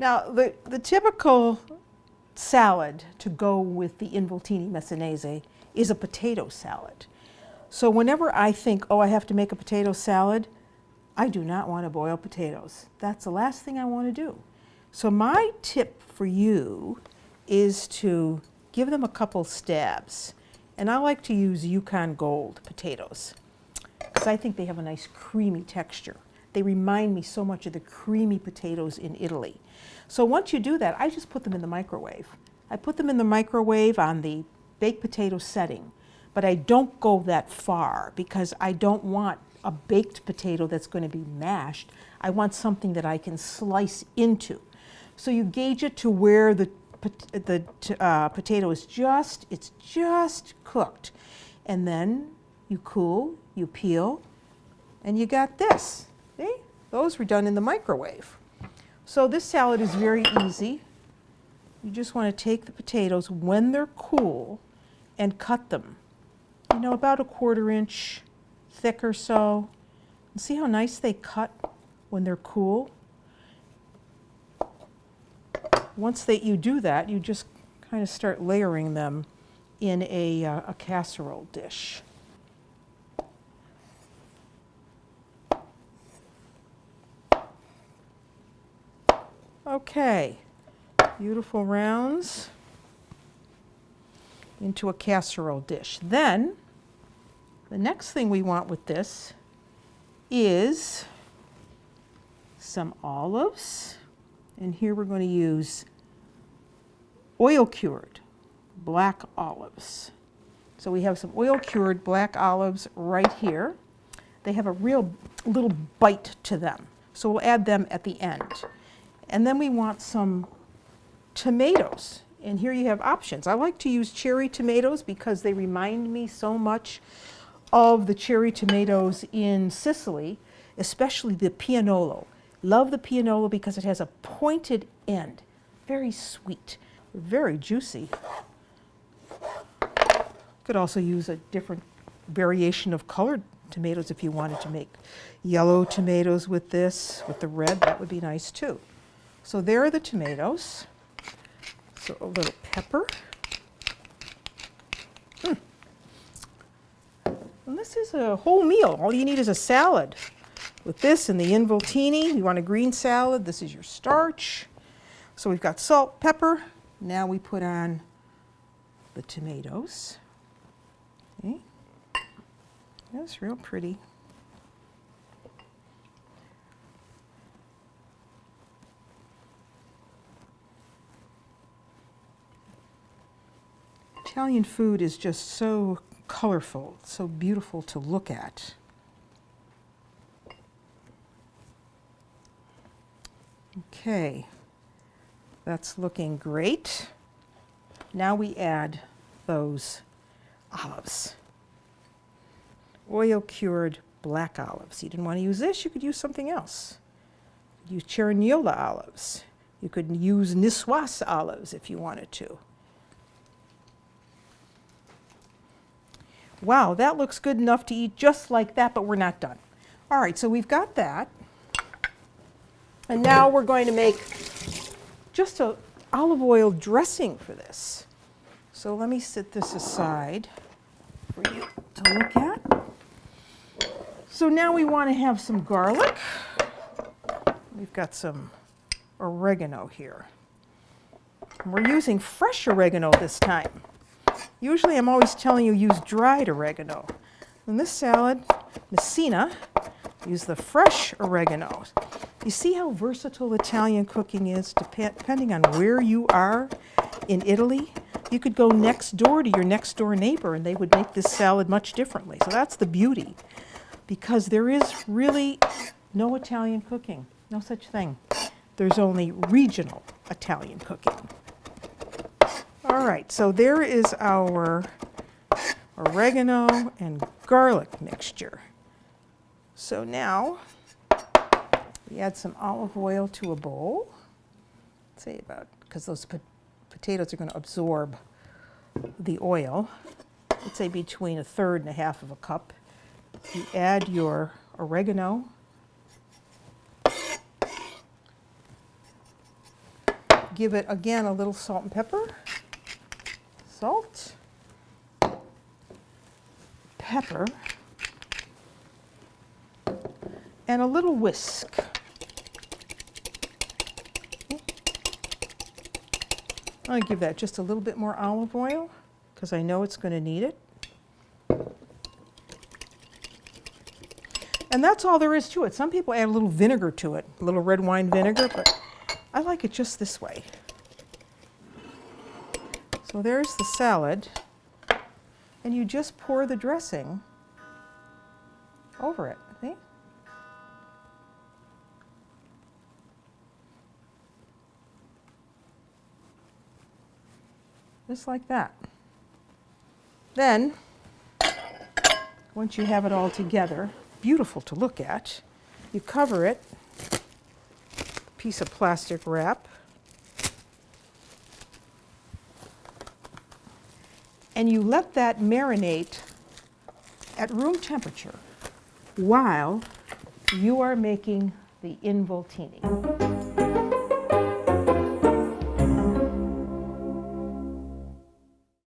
Now, the typical salad to go with the involtini messinese is a potato salad. So whenever I think, oh, I have to make a potato salad, I do not want to boil potatoes. That's the last thing I want to do. So my tip for you is to give them a couple stabs. And I like to use Yukon Gold potatoes because I think they have a nice creamy texture. They remind me so much of the creamy potatoes in Italy. So once you do that, I just put them in the microwave. I put them in the microwave on the baked potato setting, but I don't go that far because I don't want a baked potato that's going to be mashed. I want something that I can slice into. So you gauge it to where the potato is just cooked. And then you cool, you peel, and you got this. See? Those were done in the microwave. So this salad is very easy. You just want to take the potatoes when they're cool and cut them. You know, about a 1/4 inch thick or so. And see how nice they cut when they're cool? Once you do that, you just kind of start layering them in a casserole dish. Okay, beautiful rounds into a casserole dish. Then, the next thing we want with this is some olives. And here we're going to use oil-cured black olives. So we have some oil-cured black olives right here. They have a real little bite to them. So we'll add them at the end. And then we want some tomatoes. And here you have options. I like to use cherry tomatoes because they remind me so much of the cherry tomatoes in Sicily, especially the pianolo. Love the pianolo because it has a pointed end. Very sweet, very juicy. Could also use a different variation of colored tomatoes if you wanted to make yellow tomatoes with this, with the red, that would be nice too. So there are the tomatoes. So a little pepper. And this is a whole meal. All you need is a salad. With this and the involtini, you want a green salad, this is your starch. So we've got salt, pepper. Now we put on the tomatoes. Okay. That's real pretty. Italian food is just so colorful, so beautiful to look at. Okay, that's looking great. Now we add those olives. Oil-cured black olives. You didn't want to use this, you could use something else. You could use Cerignola olives. You could use Niçoise olives if you wanted to. Wow, that looks good enough to eat just like that, but we're not done. All right, so we've got that. And now we're going to make just an olive oil dressing for this. So let me set this aside for you to look at. So now we want to have some garlic. We've got some oregano here. And we're using fresh oregano this time. Usually I'm always telling you use dried oregano. In this salad, Messina, use the fresh oregano. You see how versatile Italian cooking is depending on where you are in Italy? You could go next door to your next door neighbor and they would make this salad much differently. So that's the beauty, because there is really no Italian cooking, no such thing. There's only regional Italian cooking. All right, so there is our oregano and garlic mixture. So now we add some olive oil to a bowl. Say about, because those potatoes are going to absorb the oil. Let's say between 1/3 and 1/2 of a cup. You add your oregano. Give it, again, a little salt and pepper. Salt, pepper, and a little whisk. I'm going to give that just a little bit more olive oil because I know it's going to need it. And that's all there is to it. Some people add a little vinegar to it, a little red wine vinegar, but I like it just this way. So there's the salad, and you just pour the dressing over it, see? Just like that. Then, once you have it all together, beautiful to look at, you cover it, piece of plastic wrap, and you let that marinate at room temperature while you are making the involtini.